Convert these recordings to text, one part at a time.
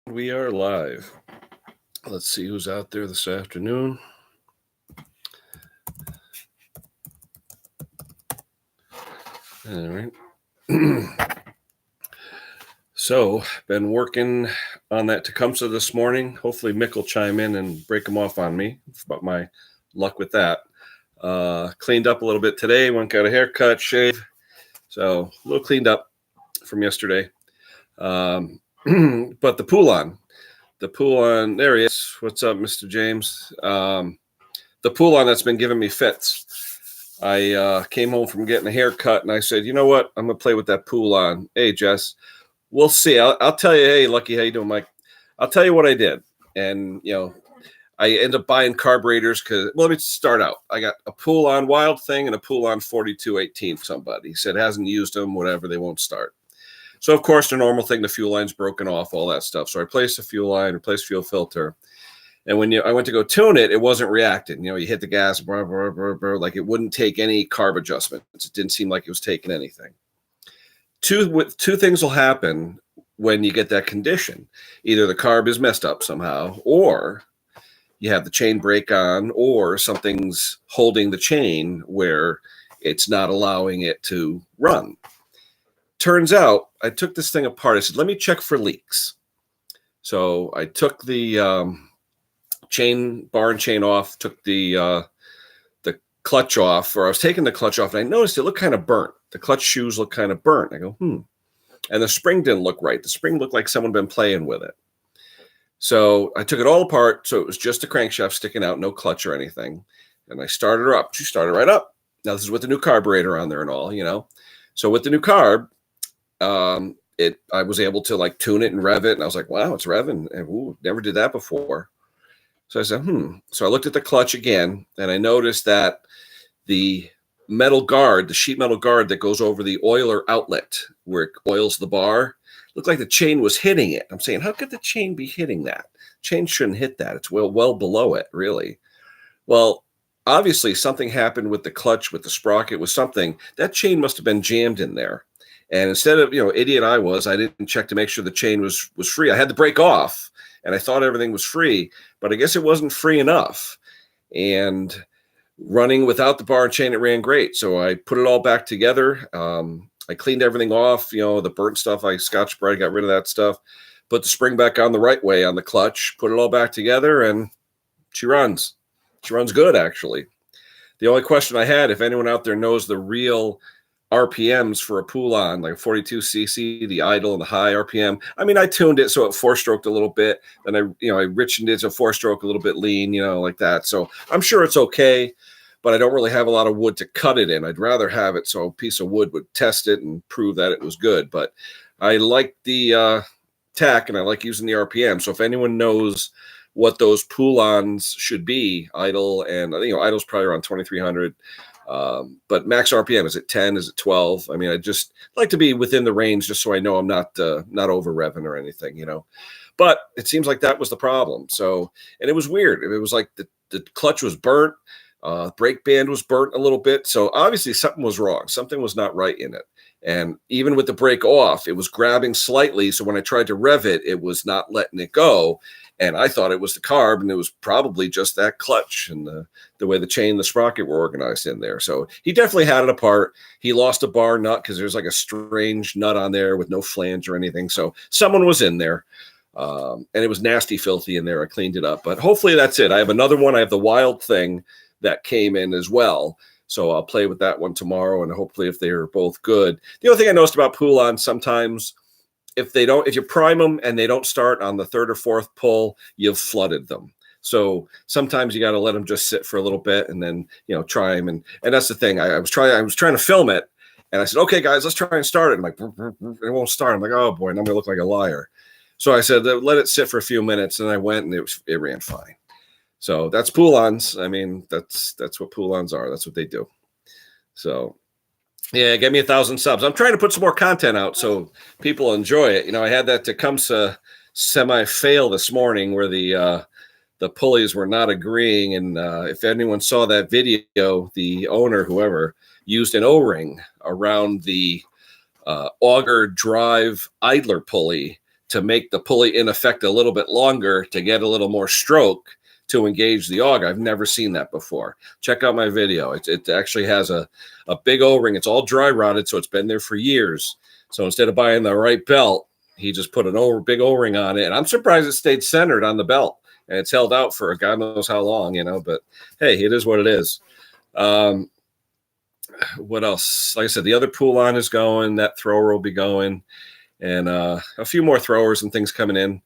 We are live. Let's see who's out there this afternoon. All right. So, been working on that Tecumseh this morning. Hopefully, Mick will chime in and break them off on me about my luck with that. Cleaned up a little bit today. Went got a haircut, shave. So, a little cleaned up from yesterday. But the Poulan, there he is. What's up, Mr. James? The Poulan that's been giving me fits. I came home from getting a haircut and I said, you know what? I'm going to play with that Poulan. Hey, Jess, we'll see. I'll tell you, hey, Lucky, how you doing, Mike? I'll tell you what I did. And, I end up buying carburetors because, well, let me start out. I got a Poulan Wild Thing and a Poulan 4218 for somebody. He said hasn't used them, whatever, they won't start. So, of course, the normal thing, the fuel line's broken off, all that stuff. So I replaced the fuel line, replaced fuel filter. And when I went to go tune it, it wasn't reacting. You hit the gas, blah, blah, blah, blah, like it wouldn't take any carb adjustments. It didn't seem like it was taking anything. Two things will happen when you get that condition. Either the carb is messed up somehow, or you have the chain brake on, or something's holding the chain where it's not allowing it to run. Turns out, I took this thing apart. I said, let me check for leaks. So I took the bar and chain off, took the clutch off, or I was taking the clutch off, and I noticed it looked kind of burnt. The clutch shoes looked kind of burnt. I go, And the spring didn't look right. The spring looked like someone had been playing with it. So I took it all apart. So it was just a crankshaft sticking out, no clutch or anything. And I started her up. She started right up. Now this is with the new carburetor on there and all, So with the new carb, I was able to like tune it and rev it. And I was like, wow, it's revving. And never did that before. So I said, So I looked at the clutch again, and I noticed that the metal guard, the sheet metal guard that goes over the oiler outlet where it oils the bar, looked like the chain was hitting it. I'm saying, how could the chain be hitting that? Chain shouldn't hit that. It's well below it, really. Well, obviously something happened with the clutch, with the sprocket, with something. That chain must have been jammed in there. And instead of, idiot I didn't check to make sure the chain was free. I had the brake off, and I thought everything was free, but I guess it wasn't free enough. And running without the bar and chain, it ran great. So I put it all back together. I cleaned everything off, the burnt stuff. I Scotch Brite, got rid of that stuff, put the spring back on the right way on the clutch, put it all back together, and she runs. She runs good, actually. The only question I had, if anyone out there knows the real RPMs for a Poulan, like 42cc, the idle and the high RPM. I mean, I tuned it so it four-stroked a little bit. Then I richened it to four-stroke, a little bit lean, like that. So I'm sure it's okay, but I don't really have a lot of wood to cut it in. I'd rather have it so a piece of wood would test it and prove that it was good. But I like the tack, and I like using the RPM. So if anyone knows what those Poulans should be, idle, and idle's probably around 2,300. But max RPM, is it 10? Is it 12? I mean, I just like to be within the range just so I know I'm not over revving or anything, But it seems like that was the problem. So, and it was weird. It was like the clutch was burnt. Brake band was burnt a little bit. So obviously something was wrong. Something was not right in it. And even with the brake off, it was grabbing slightly. So when I tried to rev it, it was not letting it go. And I thought it was the carb, and it was probably just that clutch and the way the chain and the sprocket were organized in there. So he definitely had it apart. He lost a bar nut because there's like a strange nut on there with no flange or anything. So someone was in there. And it was nasty, filthy in there. I cleaned it up. But hopefully that's it. I have another one. I have the Wild Thing that came in as well. So I'll play with that one tomorrow, and hopefully if they're both good. The only thing I noticed about Poulan, sometimes if you prime them and they don't start on the third or fourth pull, you've flooded them. So sometimes you got to let them just sit for a little bit and then, try them. And that's the thing. I was trying to film it, and I said, okay, guys, let's try and start it. I'm like, it won't start. I'm like, oh boy, and I'm going to look like a liar. So I said, let it sit for a few minutes. And I went, and it ran fine. So that's Poulans. I mean, that's what Poulans are. That's what they do. So yeah, get me 1,000 subs. I'm trying to put some more content out so people enjoy it. I had that Tecumseh semi-fail this morning where the pulleys were not agreeing. And if anyone saw that video, the owner, whoever, used an O-ring around the auger drive idler pulley to make the pulley in effect a little bit longer to get a little more stroke to engage the auger. I've never seen that before. Check out my video. It actually has a big O-ring. It's all dry rotted, so it's been there for years. So instead of buying the right belt, he just put big O-ring on it. And I'm surprised it stayed centered on the belt. And it's held out for God knows how long, but hey, it is what it is. What else? Like I said, the other Poulan is going. That thrower will be going. And a few more throwers and things coming in.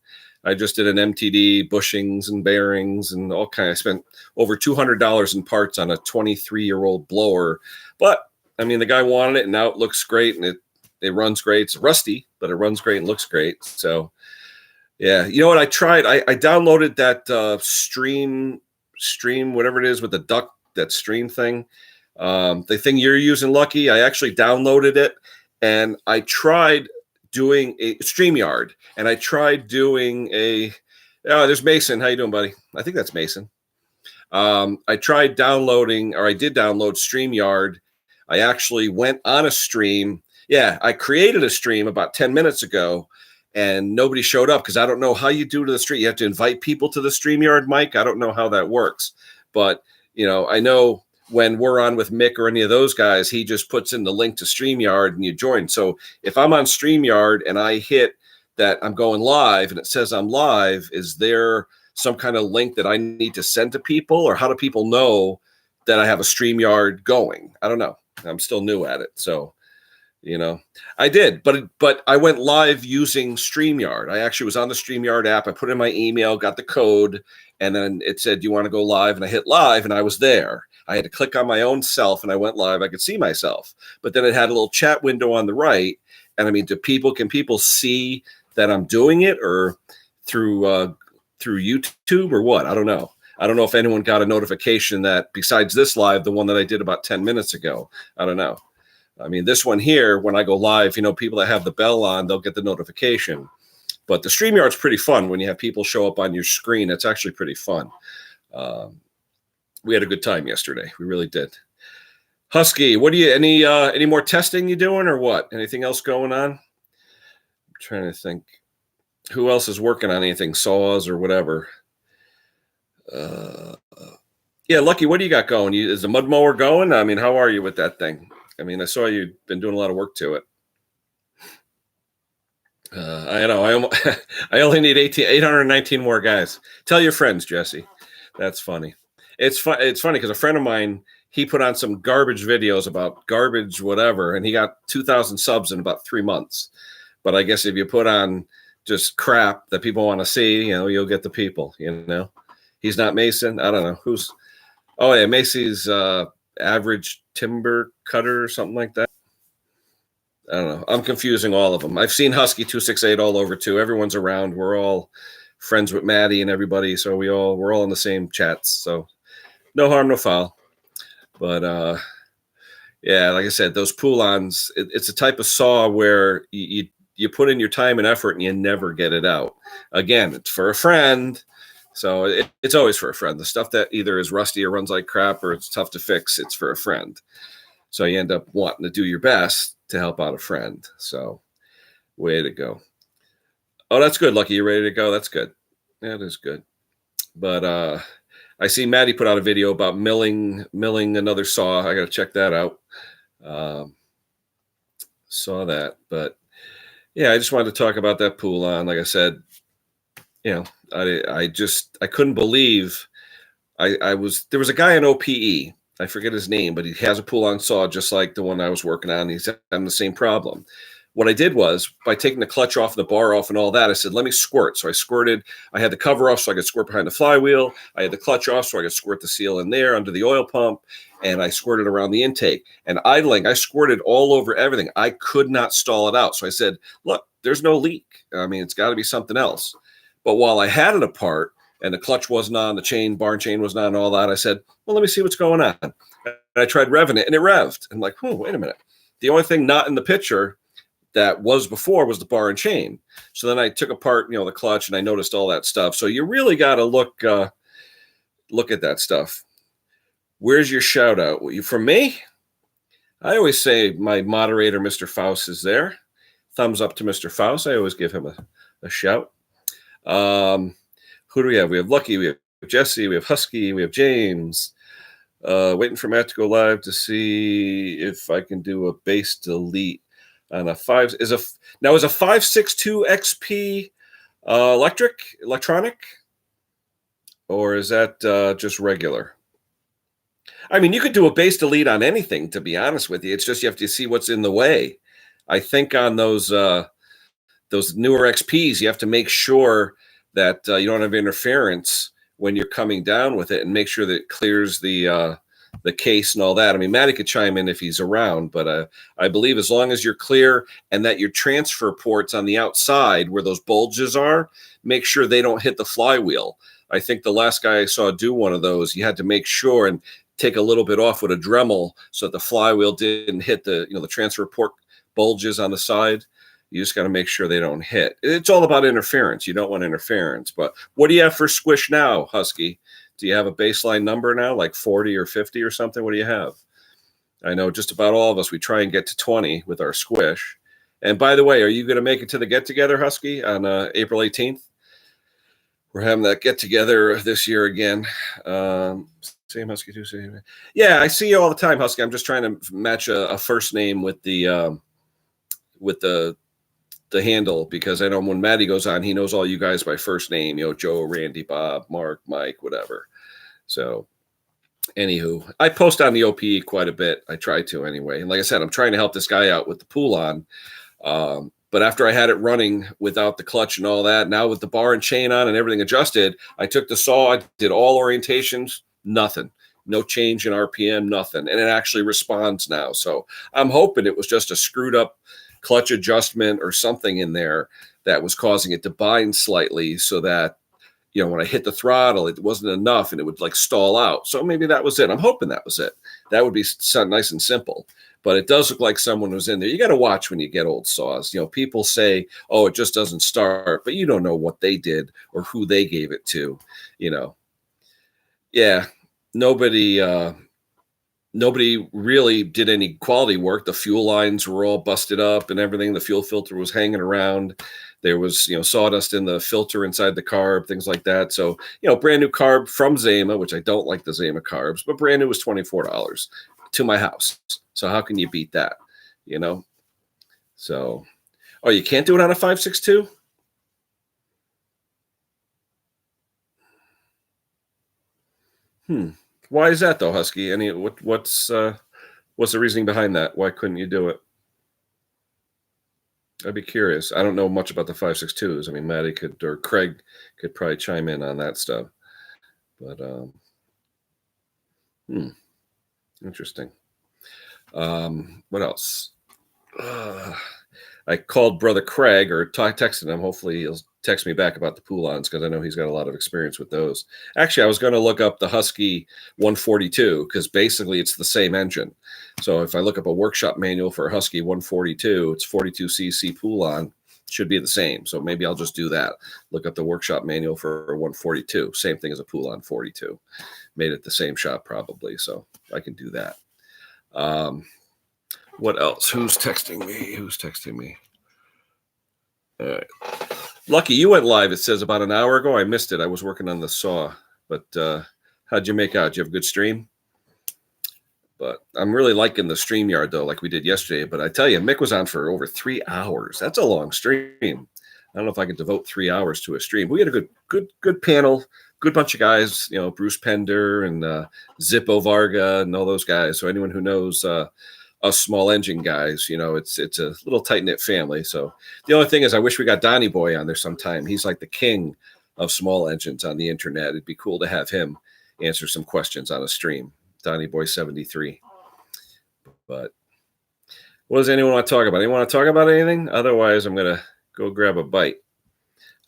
I just did an MTD, bushings and bearings and all kinds. I spent over $200 in parts on a 23-year-old blower. But, I mean, the guy wanted it, and now it looks great, and it runs great. It's rusty, but it runs great and looks great. So, yeah. You know what? I tried. I downloaded that stream, whatever it is with the duck, that stream thing. The thing you're using, Lucky, I actually downloaded it, and I tried doing a StreamYard, and I tried doing there's Mason. How you doing, buddy? I think that's Mason. I did download StreamYard. I actually went on a stream. Yeah, I created a stream about 10 minutes ago, and nobody showed up because I don't know how you do to the stream. You have to invite people to the StreamYard, Mike. I don't know how that works, but I know when we're on with Mick or any of those guys, he just puts in the link to StreamYard and you join. So if I'm on StreamYard and I hit that I'm going live and it says I'm live, is there some kind of link that I need to send to people, or how do people know that I have a StreamYard going? I don't know. I'm still new at it. So, I did, but I went live using StreamYard. I actually was on the StreamYard app. I put in my email, got the code, and then it said, do you want to go live? And I hit live and I was there. I had to click on my own self and I went live. I could see myself, but then it had a little chat window on the right. And I mean, can people see that I'm doing it, or through YouTube or what? I don't know. I don't know if anyone got a notification that besides this live, the one that I did about 10 minutes ago. I don't know. I mean, this one here, when I go live, people that have the bell on, they'll get the notification. But the StreamYard's pretty fun when you have people show up on your screen. It's actually pretty fun. We had a good time yesterday. We really did. Husky, what do you any more testing you doing or what? Anything else going on? I'm trying to think. Who else is working on anything? Saws or whatever. Yeah, Lucky, what do you got going? Is the mud mower going? I mean, how are you with that thing? I mean, I saw you've been doing a lot of work to it. I know. I only need 819 more guys. Tell your friends, Jesse. That's funny. It's funny because a friend of mine, he put on some garbage videos about garbage, whatever, and he got 2,000 subs in about 3 months. But I guess if you put on just crap that people want to see, you'll get the people, He's not Mason. I don't know. Who's – oh, yeah, Macy's average timber cutter or something like that. I don't know. I'm confusing all of them. I've seen Husky 268 all over too. Everyone's around. We're all friends with Maddie and everybody, so we're all in the same chats. So no harm, no foul. But yeah, like I said, those Poulans, it's a type of saw where you put in your time and effort and you never get it out. Again, it's for a friend. So it's always for a friend. The stuff that either is rusty or runs like crap or it's tough to fix, it's for a friend. So you end up wanting to do your best to help out a friend. So way to go. Oh, that's good, Lucky. You ready to go? That's good. That is good. But I see Maddie put out a video about milling another saw. I got to check that out. Saw that. But yeah, I just wanted to talk about that Poulan. Like I said, I couldn't believe there was a guy in OPE. I forget his name, but he has a Poulan saw just like the one I was working on. He's having the same problem. What I did was, by taking the clutch off, the bar off, and all that, I said, let me squirt. So I squirted. I had the cover off so I could squirt behind the flywheel. I had the clutch off so I could squirt the seal in there under the oil pump, and I squirted around the intake. And idling, I squirted all over everything. I could not stall it out. So I said, look, there's no leak. I mean, it's got to be something else. But while I had it apart, and the clutch wasn't on, the barn chain wasn't on, and all that, I said, well, let me see what's going on. And I tried revving it, and it revved. And I'm like, wait a minute. The only thing not in the picture that was before was the bar and chain. So then I took apart, the clutch, and I noticed all that stuff. So you really got to look at that stuff. Where's your shout out? From me? I always say my moderator, Mr. Faust, is there. thumbs up to Mr. Faust. I always give him a shout. Who do we have? We have Lucky, we have Jesse, we have Husky, we have James. Waiting for Matt to go live to see if I can do a base delete on a 562 XP electronic, or is that just regular? I mean, you could do a base delete on anything, to be honest with you. It's just you have to see what's in the way. I think on those newer XPs, you have to make sure that you don't have interference when you're coming down with it, and make sure that it clears the case and all that. I mean, Matty could chime in if he's around, but I believe as long as you're clear and that your transfer ports on the outside where those bulges are, make sure they don't hit the flywheel. I think the last guy I saw do one of those, you had to make sure and take a little bit off with a Dremel so that the flywheel didn't hit the transfer port bulges on the side. You just got to make sure they don't hit. It's all about interference. You don't want interference. But what do you have for squish now, Husky? Do you have a baseline number now, like 40 or 50 or something? What do you have? I know just about all of us, we try and get to 20 with our squish. And by the way, are you going to make it to the get-together, Husky, on April 18th? We're having that get-together this year again. Same Husky too. Same. Yeah, I see you all the time, Husky. I'm just trying to match a first name with the handle, because I know when Matty goes on, he knows all you guys by first name. Joe, Randy, Bob, Mark, Mike, whatever. So, anywho, I post on the OPE quite a bit. I try to anyway. And like I said, I'm trying to help this guy out with the Poulan. But after I had it running without the clutch and all that, now with the bar and chain on and everything adjusted, I took the saw, I did all orientations, nothing. No change in RPM, nothing. And it actually responds now. So I'm hoping it was just a screwed up clutch adjustment or something in there that was causing it to bind slightly, so that, when I hit the throttle, it wasn't enough and it would like stall out. So maybe that was it. I'm hoping that was it. That would be nice and simple. But it does look like someone was in there. You got to watch when you get old saws. People say, oh, it just doesn't start, but you don't know what they did or who they gave it to. Yeah, nobody really did any quality work. The fuel lines were all busted up and everything. The fuel filter was hanging around. There was, sawdust in the filter inside the carb, things like that. So, brand new carb from Zema, which I don't like the Zema carbs, but brand new was $24 to my house. So how can you beat that? So, oh, you can't do it on a 562? Why is that though, Husky? What's the reasoning behind that? Why couldn't you do it? I'd be curious. I don't know much about the 562s. I mean, Matty or Craig could probably chime in on that stuff. But interesting. What else? I called Brother Craig, or texted him. Hopefully he'll text me back about the Poulans, because I know he's got a lot of experience with those. Actually, I was going to look up the Husky 142, because basically it's the same engine. So if I look up a workshop manual for a Husky 142, it's 42cc Poulan, should be the same. So maybe I'll just do that. Look up the workshop manual for a 142. Same thing as a Poulan 42. Made it the same shop probably, so I can do that. What else? Who's texting me? All right. Lucky, you went live, it says, about an hour ago. I missed it. I was working on the saw. But how'd you make out? Did you have a good stream? But I'm really liking the StreamYard, though, like we did yesterday. But I tell you, Mick was on for over 3 hours. That's a long stream. I don't know if I could devote 3 hours to a stream. We had a good panel, good bunch of guys, Bruce Pender and Zippo Varga and all those guys. So anyone who knows us small engine guys, it's a little tight-knit family. So the only thing is, I wish we got Donnie Boy on there sometime. He's like the king of small engines on the internet. It'd be cool to have him answer some questions on a stream. Donnie Boy 73. But what does anyone want to talk about? Anyone want to talk about anything? Otherwise, I'm going to go grab a bite.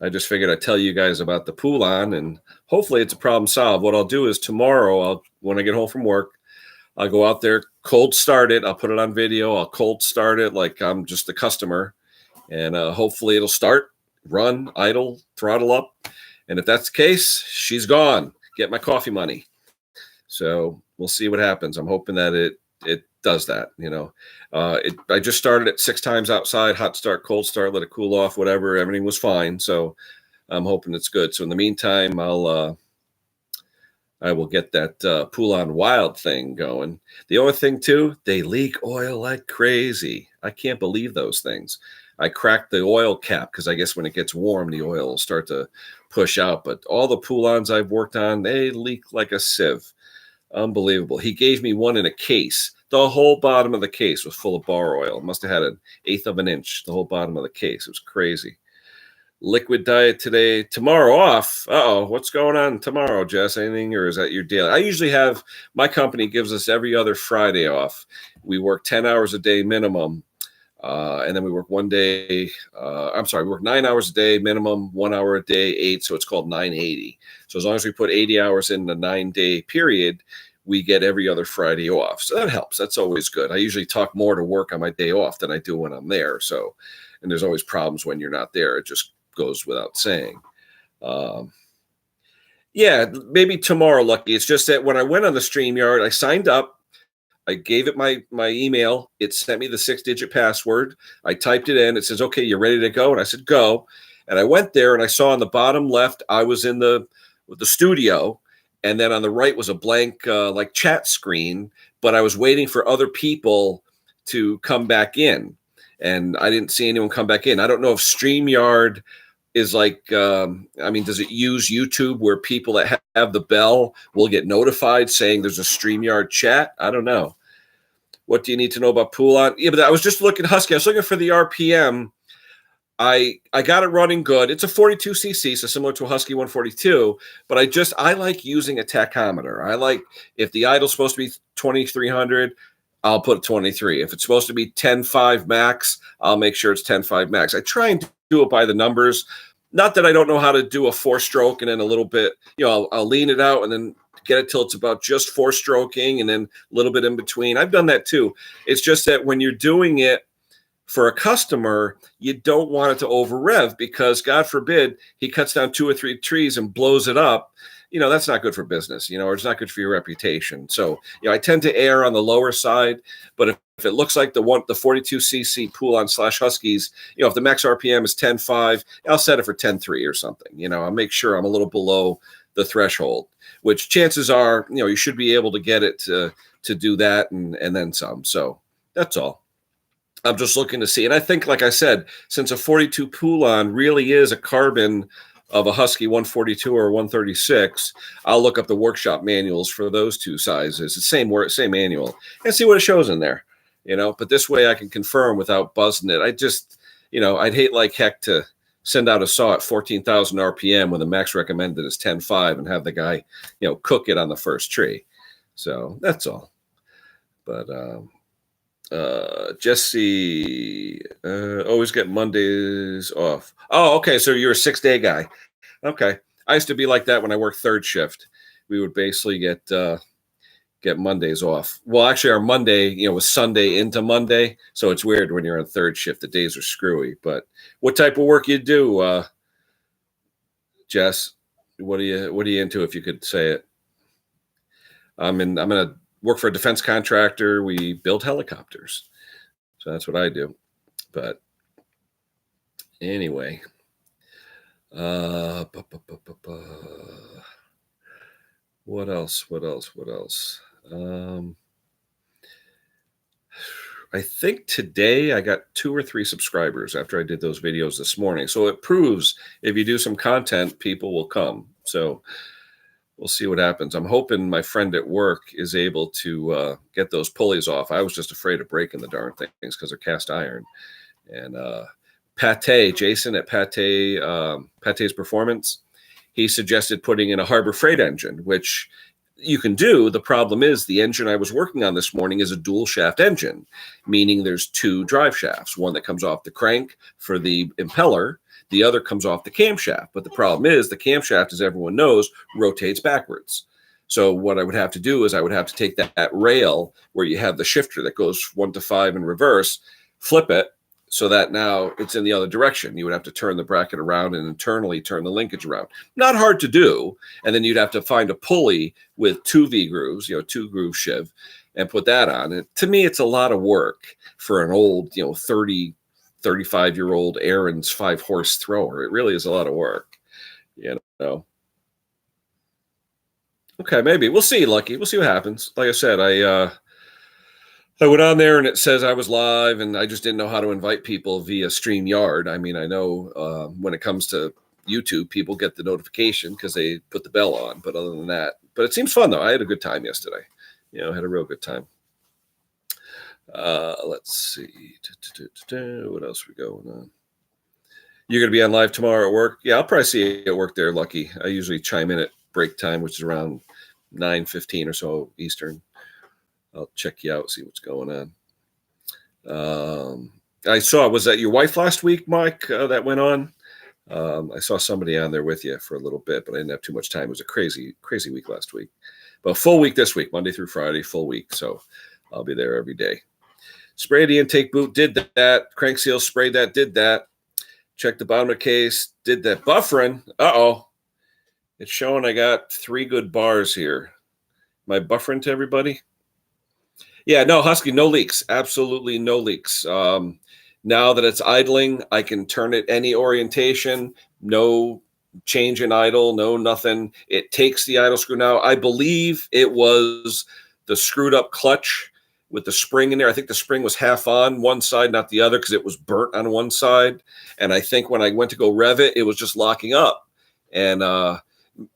I just figured I'd tell you guys about the Poulan, and hopefully it's a problem solved. What I'll do is tomorrow, when I get home from work, I'll go out there, cold start it. I'll put it on video. I'll cold start it like I'm just the customer. And hopefully it'll start, run, idle, throttle up. And if that's the case, she's gone. Get my coffee money. So we'll see what happens. I'm hoping that it does that. I just started it 6 times outside, hot start, cold start, let it cool off, whatever. Everything was fine. So I'm hoping it's good. So in the meantime, I will get that Poulan Wild thing going. The only thing too, they leak oil like crazy. I can't believe those things. I cracked the oil cap because I guess when it gets warm, the oil will start to push out. But all the Poulans I've worked on, they leak like a sieve. Unbelievable. He gave me one in a case. The whole bottom of the case was full of bar oil. Must have had an eighth of an inch, the whole bottom of the case. It was crazy. Liquid diet today. Tomorrow off. Uh-oh. What's going on tomorrow, Jess? Anything, or is that your daily? I usually have, my company gives us every other Friday off. We work 10 hours a day minimum. And then we work one day. We work 9 hours a day minimum, 1 hour a day, 8. So it's called 980. So as long as we put 80 hours in the 9-day period, we get every other Friday off. So that helps. That's always good. I usually talk more to work on my day off than I do when I'm there. So, and there's always problems when you're not there. It just goes without saying. Yeah, maybe tomorrow, Lucky. It's just that when I went on the StreamYard, I signed up. I gave it my email. It sent me the 6-digit password. I typed it in. It says, okay, you're ready to go. And I said, go. And I went there and I saw on the bottom left, I was in the studio. And then on the right was a blank like chat screen, but I was waiting for other people to come back in. And I didn't see anyone come back in. I don't know if StreamYard is like, does it use YouTube where people that have the bell will get notified saying there's a StreamYard chat? I don't know. What do you need to know about Poulan? Yeah, but I was just looking, Husky, I was looking for the RPM. I got it running good. It's a 42cc, so similar to a Husky 142, but I like using a tachometer. I like, if the idle's supposed to be 2,300, I'll put 23. If it's supposed to be 10.5 max, I'll make sure it's 10.5 max. I try and do it by the numbers. Not that I don't know how to do a 4-stroke and then a little bit, I'll lean it out and then get it till it's about just 4-stroking and then a little bit in between. I've done that too. It's just that when you're doing it for a customer, you don't want it to over rev because God forbid he cuts down 2 or 3 trees and blows it up. That's not good for business, or it's not good for your reputation. So, I tend to err on the lower side, but if it looks like the 42cc Poulan / Huskies, if the max RPM is 10.5, I'll set it for 10.3 or something. I'll make sure I'm a little below the threshold, which chances are, you should be able to get it to do that and then some. So that's all. I'm just looking to see. And I think, like I said, since a 42 Poulan really is a carbon of a Husky 142 or 136, I'll look up the workshop manuals for those two sizes. It's same manual and see what it shows in there, but this way I can confirm without buzzing it. I just, I'd hate like heck to send out a saw at 14,000 RPM when the max recommended is 10.5 and have the guy, cook it on the first tree. So that's all. But, Jesse, always get Mondays off. Oh, okay. So you're a 6-day guy. Okay. I used to be like that when I worked third shift. We would basically get Mondays off. Well, actually our Monday, was Sunday into Monday. So it's weird when you're on third shift, the days are screwy. But what type of work you do, Jess? What are you into, if you could say it? I'm going to work for a defense contractor. We build helicopters. So that's what I do. But anyway, what else? I think today I got 2 or 3 subscribers after I did those videos this morning. So it proves if you do some content, people will come. So we'll see what happens. I'm hoping my friend at work is able to get those pulleys off. I was just afraid of breaking the darn things because they're cast iron. And Jason at Pate's Performance, he suggested putting in a Harbor Freight engine, which you can do. The problem is the engine I was working on this morning is a dual shaft engine, meaning there's 2 drive shafts, one that comes off the crank for the impeller, the other comes off the camshaft. But the problem is the camshaft, as everyone knows, rotates backwards. So what I would have to do is I would have to take that rail where you have the shifter that goes 1 to 5 in reverse, flip it so that now it's in the other direction. You would have to turn the bracket around and internally turn the linkage around. Not hard to do. And then you'd have to find a pulley with 2 V grooves, 2 groove sheave, and put that on. And to me, it's a lot of work for an old, 35-year-old Aaron's 5-horse thrower. It really is a lot of work, you know. Okay, maybe we'll see, Lucky. We'll see what happens. Like I said, I went on there and it says I was live, and I just didn't know how to invite people via StreamYard. I mean, I know when it comes to YouTube, people get the notification because they put the bell on. But other than that, but it seems fun though. I had a good time yesterday. I had a real good time. Let's see. What else we going on? You're going to be on live tomorrow at work? Yeah, I'll probably see you at work there, Lucky. I usually chime in at break time, which is around 9:15 or so Eastern. I'll check you out, see what's going on. I saw, was that your wife last week, Mike, that went on? I saw somebody on there with you for a little bit, but I didn't have too much time. It was a crazy week last week. But full week this week, Monday through Friday, full week. So I'll be there every day. Sprayed the intake boot, did that. Crank seal, sprayed that, did that. Checked the bottom of the case, did that. Buffering, uh-oh. It's showing I got 3 good bars here. Am I buffering to everybody? Yeah, no, Husky, no leaks. Absolutely no leaks. Now that it's idling, I can turn it any orientation. No change in idle, no nothing. It takes the idle screw now. I believe it was the screwed up clutch with the spring in there. I think the spring was half on one side, not the other, because it was burnt on one side. And I think when I went to go rev it, it was just locking up. And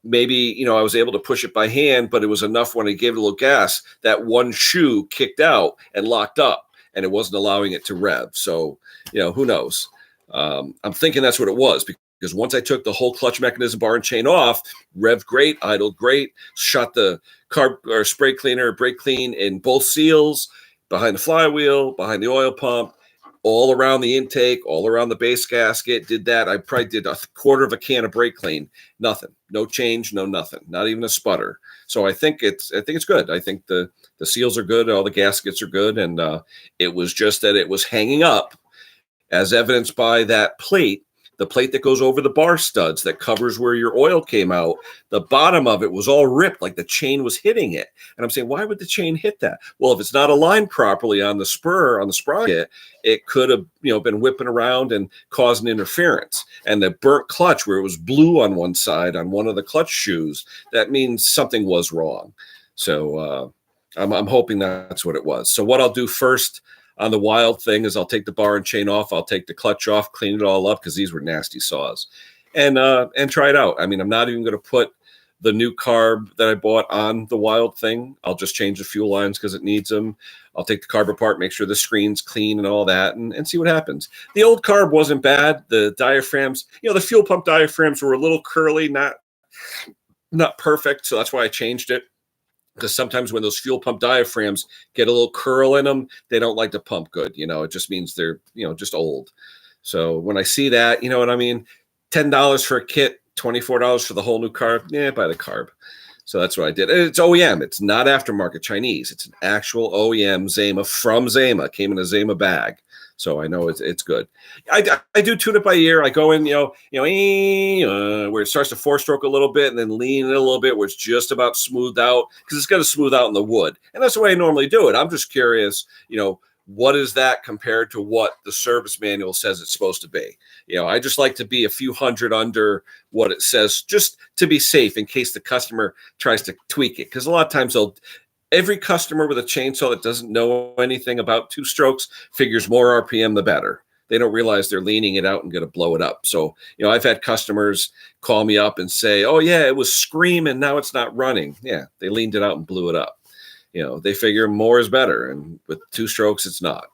maybe, I was able to push it by hand, but it was enough when I gave it a little gas that one shoe kicked out and locked up, and it wasn't allowing it to rev. So, who knows? I'm thinking that's what it was, because once I took the whole clutch mechanism, bar and chain off, revved great, idled great, shot the carb or spray cleaner, brake clean in both seals, behind the flywheel, behind the oil pump, all around the intake, all around the base gasket, did that. I probably did a quarter of a can of brake clean. Nothing. No change, no nothing. Not even a sputter. So I think it's good. I think the seals are good, all the gaskets are good, and it was just that it was hanging up, as evidenced by that plate, the plate that goes over the bar studs that covers where your oil came out. The bottom of it was all ripped, like the chain was hitting it. And I'm saying, why would the chain hit that? Well, if it's not aligned properly on the spur, on the sprocket, it could have, been whipping around and causing interference. And the burnt clutch, where it was blue on one side on one of the clutch shoes, that means something was wrong. So I'm hoping that's what it was. So what I'll do first on the Wild thing is I'll take the bar and chain off. I'll take the clutch off, clean it all up, because these were nasty saws, and try it out. I mean, I'm not even going to put the new carb that I bought on the Wild thing. I'll just change the fuel lines because it needs them. I'll take the carb apart, make sure the screen's clean and all that, and see what happens. The old carb wasn't bad. The diaphragms, the fuel pump diaphragms were a little curly, not perfect. So that's why I changed it. Because sometimes when those fuel pump diaphragms get a little curl in them, they don't like to pump good. It just means they're, just old. So when I see that, you know what I mean? $10 for a kit, $24 for the whole new carb. Yeah, buy the carb. So that's what I did. And it's OEM. It's not aftermarket Chinese. It's an actual OEM Zema from Zema. Came in a Zema bag. So I know it's good. I do tune it by ear. I go in, where it starts to 4-stroke a little bit and then lean it a little bit where it's just about smoothed out, because it's going to smooth out in the wood. And that's the way I normally do it. I'm just curious, what is that compared to what the service manual says it's supposed to be? I just like to be a few hundred under what it says, just to be safe in case the customer tries to tweak it. Because a lot of times every customer with a chainsaw that doesn't know anything about 2 strokes figures more RPM, the better. They don't realize they're leaning it out and going to blow it up. So, I've had customers call me up and say, oh, yeah, it was screaming. Now it's not running. Yeah, they leaned it out and blew it up. They figure more is better. And with 2 strokes, it's not,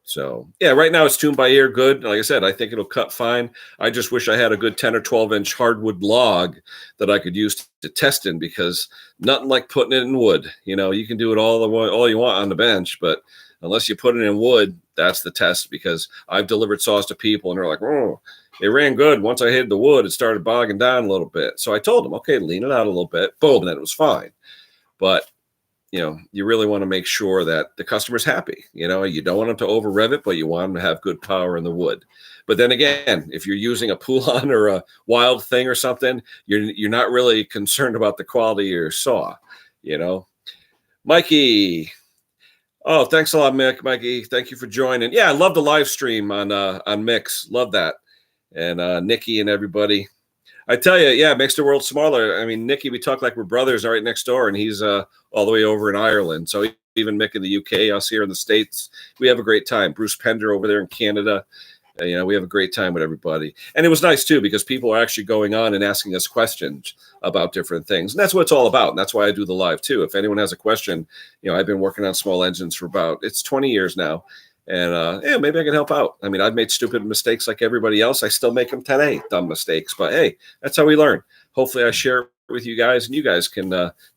So, yeah, right now it's tuned by ear. Good. Like I said, I think it'll cut fine. I just wish I had a good 10 or 12-inch hardwood log that I could use to test in, because nothing like putting it in wood. You can do it all you want on the bench, but unless you put it in wood, that's the test, because I've delivered saws to people and they're like, oh, it ran good. Once I hit the wood, it started bogging down a little bit. So I told them, okay, lean it out a little bit. Boom, and then it was fine. But you really want to make sure that the customer's happy. You don't want them to over rev it, but you want them to have good power in the wood. But then again, if you're using a Poulan or a Wild thing or something, you're not really concerned about the quality of your saw. Mikey. Oh, thanks a lot, Mikey. Thank you for joining. Yeah, I love the live stream on Mix. Love that. And Nikki and everybody. I tell you, yeah, it makes the world smaller. I mean, Nikki, we talk like we're brothers right next door, and he's all the way over in Ireland. So even Mick in the UK, us here in the States, we have a great time. Bruce Pender over there in Canada. We have a great time with everybody. And it was nice, too, because people are actually going on and asking us questions about different things. And that's what it's all about. And that's why I do the live, too. If anyone has a question, I've been working on small engines for it's 20 years now. And yeah, maybe I can help out. I mean, I've made stupid mistakes like everybody else. I still make them today, dumb mistakes. But hey, that's how we learn. Hopefully, I share it with you guys, and you guys can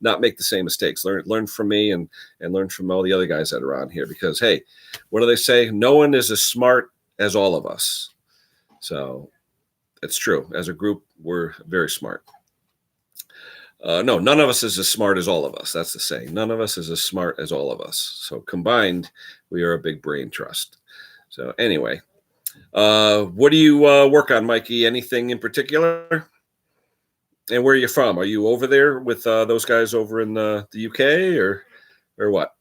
not make the same mistakes. Learn from me and learn from all the other guys that are on here. Because hey, what do they say? No one is as smart as all of us. So it's true. As a group, we're very smart. No, none of us is as smart as all of us. That's the saying. None of us is as smart as all of us. So combined, we are a big brain trust. So anyway, what do you work on, Mikey? Anything in particular? And where are you from? Are you over there with those guys over in the UK or what?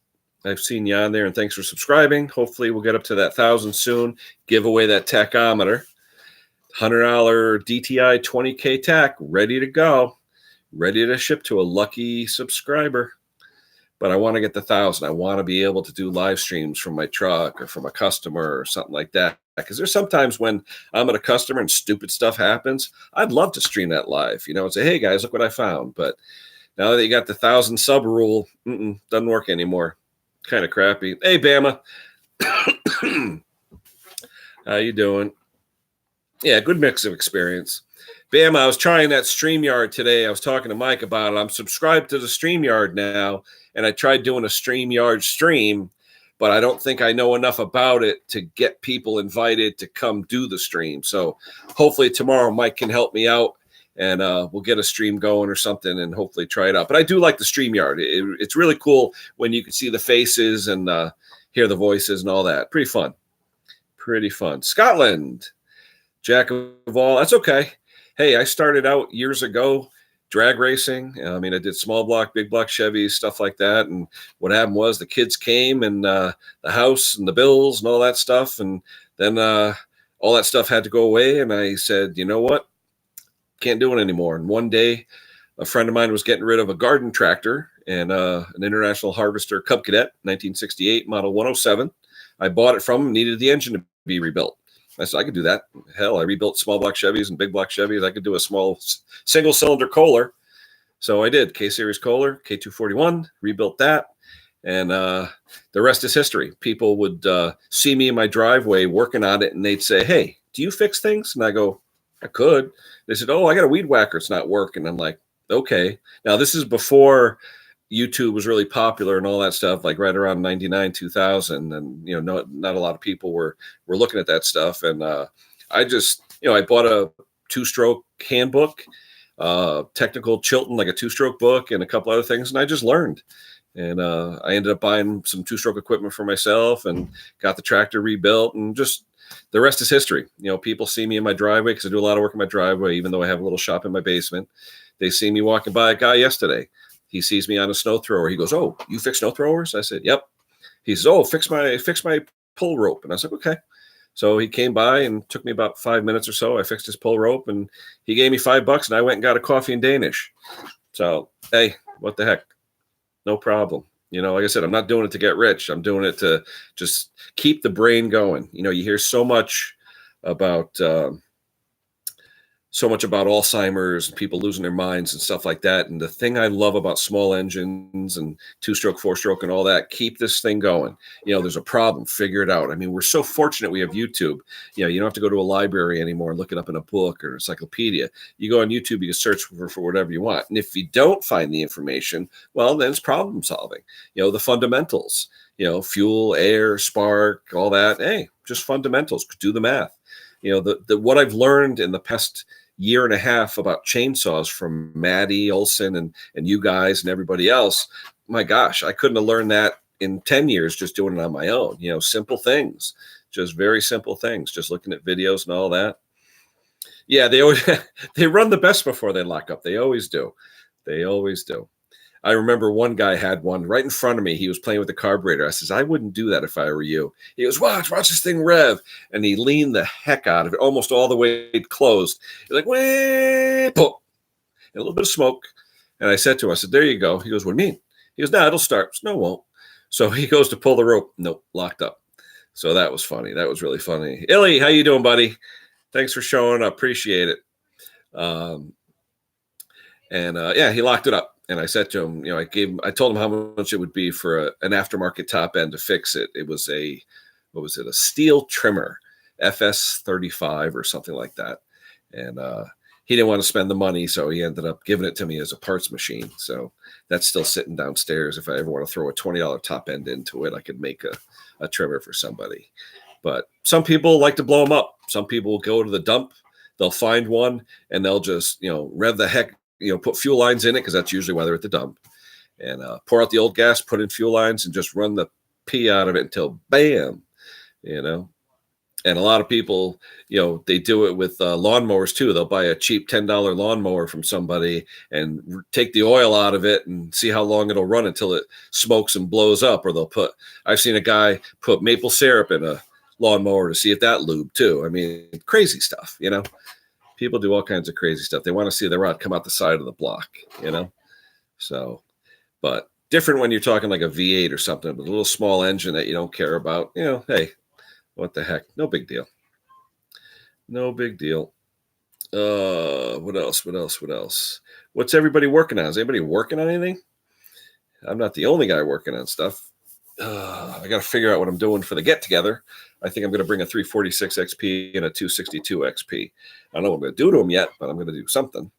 I've seen you on there, and thanks for subscribing. Hopefully, we'll get up to that 1,000 soon. Give away that tachometer. $100 DTI 20K tach, ready to go. Ready to ship to a lucky subscriber. But I want to get the 1,000. I want to be able to do live streams from my truck or from a customer or something like that. Because there's sometimes when I'm at a customer and stupid stuff happens, I'd love to stream that live, and say, hey, guys, look what I found. But now that you got the 1,000 sub rule, doesn't work anymore. Kind of crappy. Hey, Bama. How you doing? Yeah, good mix of experience. Bama, I was trying that StreamYard today. I was talking to Mike about it. I'm subscribed to the StreamYard now, and I tried doing a StreamYard stream, but I don't think I know enough about it to get people invited to come do the stream. So hopefully tomorrow Mike can help me out, and we'll get a stream going or something and hopefully try it out. But I do like the StreamYard. It's really cool when you can see the faces and hear the voices and all that. Pretty fun. Pretty fun. Scotland, jack of all. That's okay. Hey, I started out years ago drag racing. I mean, I did small block, big block Chevys, stuff like that. And what happened was the kids came and the house and the bills and all that stuff. And then all that stuff had to go away. And I said, you know what? Can't do it anymore. And one day, a friend of mine was getting rid of a garden tractor and an International Harvester Cub Cadet, 1968, model 107. I bought it from him, needed the engine to be rebuilt. I said, I could do that. Hell, I rebuilt small block Chevys and big block Chevys. I could do a small single cylinder Kohler. So I did. K-Series Kohler, K241, rebuilt that. And the rest is history. People would see me in my driveway working on it, and they'd say, hey, do you fix things? And I go, I could. They said, oh, I got a weed whacker. It's not working. I'm like, okay. Now, this is before YouTube was really popular and all that stuff, like right around 99, 2000. And, not a lot of people were looking at that stuff. And I just, I bought a 2-stroke handbook, technical Chilton, like a 2-stroke book and a couple other things. And I just learned. And I ended up buying some 2-stroke equipment for myself and got the tractor rebuilt, and just the rest is history. People see me in my driveway because I do a lot of work in my driveway, even though I have a little shop in my basement. They see me walking by a guy yesterday. He sees me on a snow thrower. He goes, oh, you fix snow throwers? I said, yep. He says, oh, fix my pull rope. And I was like, okay. So he came by and took me about 5 minutes or so. I fixed his pull rope, and he gave me $5, and I went and got a coffee in Danish. So, hey, what the heck? No problem. Like I said, I'm not doing it to get rich. I'm doing it to just keep the brain going. You hear so much about Alzheimer's and people losing their minds and stuff like that. And the thing I love about small engines and 2-stroke, 4-stroke and all that, keep this thing going. There's a problem, figure it out. I mean, we're so fortunate we have YouTube. You don't have to go to a library anymore and look it up in a book or encyclopedia. You go on YouTube, you can search for whatever you want. And if you don't find the information, well, then it's problem solving. The fundamentals, fuel, air, spark, all that. Hey, just fundamentals, do the math. What I've learned in the past year and a half about chainsaws from Maddie Olson and you guys and everybody else, my gosh, I couldn't have learned that in 10 years just doing it on my own. Simple things, just very simple things, just looking at videos and all that. Yeah, they always they run the best before they lock up. They always do. They always do. I remember one guy had one right in front of me. He was playing with the carburetor. I says, I wouldn't do that if I were you. He goes, watch this thing rev. And he leaned the heck out of it, almost all the way closed. He's like, wait, boom, and a little bit of smoke. And I said to him, I said, there you go. He goes, what do you mean? He goes, no, it'll start. No, it won't. So he goes to pull the rope. Nope, locked up. So that was funny. That was really funny. Illy, how you doing, buddy? Thanks for showing up. Appreciate it. Yeah, he locked it up. And I said to him, I told him how much it would be for an aftermarket top end to fix it. It was a steel trimmer, FS35 or something like that. And he didn't want to spend the money, so he ended up giving it to me as a parts machine. So that's still sitting downstairs. If I ever want to throw a $20 top end into it, I could make a trimmer for somebody. But some people like to blow them up. Some people will go to the dump, they'll find one, and they'll just, rev the heck, put fuel lines in it, because that's usually why they're at the dump, and pour out the old gas, put in fuel lines, and just run the pee out of it until bam, And a lot of people, they do it with lawnmowers too. They'll buy a cheap $10 lawnmower from somebody and take the oil out of it and see how long it'll run until it smokes and blows up. Or I've seen a guy put maple syrup in a lawnmower to see if that lubed too. I mean, crazy stuff, People do all kinds of crazy stuff. They want to see the rod come out the side of the block, So, but different when you're talking like a V8 or something with a little small engine that you don't care about, hey, what the heck? No big deal. No big deal. What else? What's everybody working on? Is anybody working on anything? I'm not the only guy working on stuff. I got to figure out what I'm doing for the get together. I think I'm going to bring a 346 XP and a 262 XP. I don't know what I'm going to do to them yet, but I'm going to do something.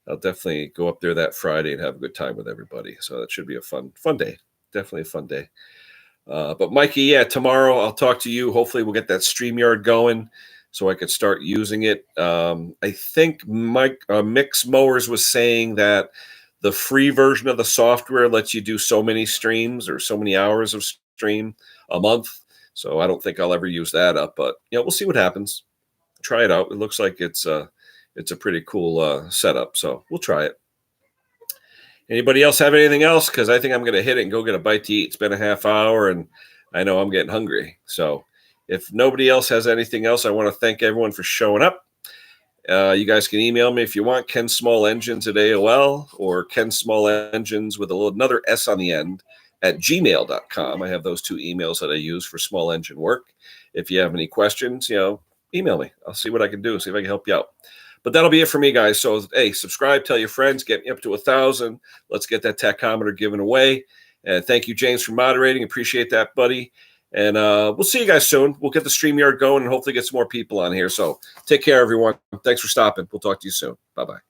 I'll definitely go up there that Friday and have a good time with everybody. So that should be a fun day. Definitely a fun day. But Mikey, yeah, tomorrow I'll talk to you. Hopefully we'll get that StreamYard going so I could start using it. I think Mix Mowers was saying that the free version of the software lets you do so many streams or so many hours of stream a month. So I don't think I'll ever use that up, but we'll see what happens. Try it out. It looks like it's a pretty cool setup. So we'll try it. Anybody else have anything else? Because I think I'm going to hit it and go get a bite to eat. It's been a half hour, and I know I'm getting hungry. So if nobody else has anything else, I want to thank everyone for showing up. You guys can email me if you want, Ken Small Engines at AOL or Ken Small Engines with another S on the end at gmail.com. I have those two emails that I use for small engine work. If you have any questions, email me. I'll see what I can do, see if I can help you out. But that'll be it for me, guys. So, hey, subscribe, tell your friends, get me up to 1,000. Let's get that tachometer given away. And thank you, James, for moderating. Appreciate that, buddy. And we'll see you guys soon. We'll get the StreamYard going and hopefully get some more people on here. So take care, everyone. Thanks for stopping. We'll talk to you soon. Bye-bye.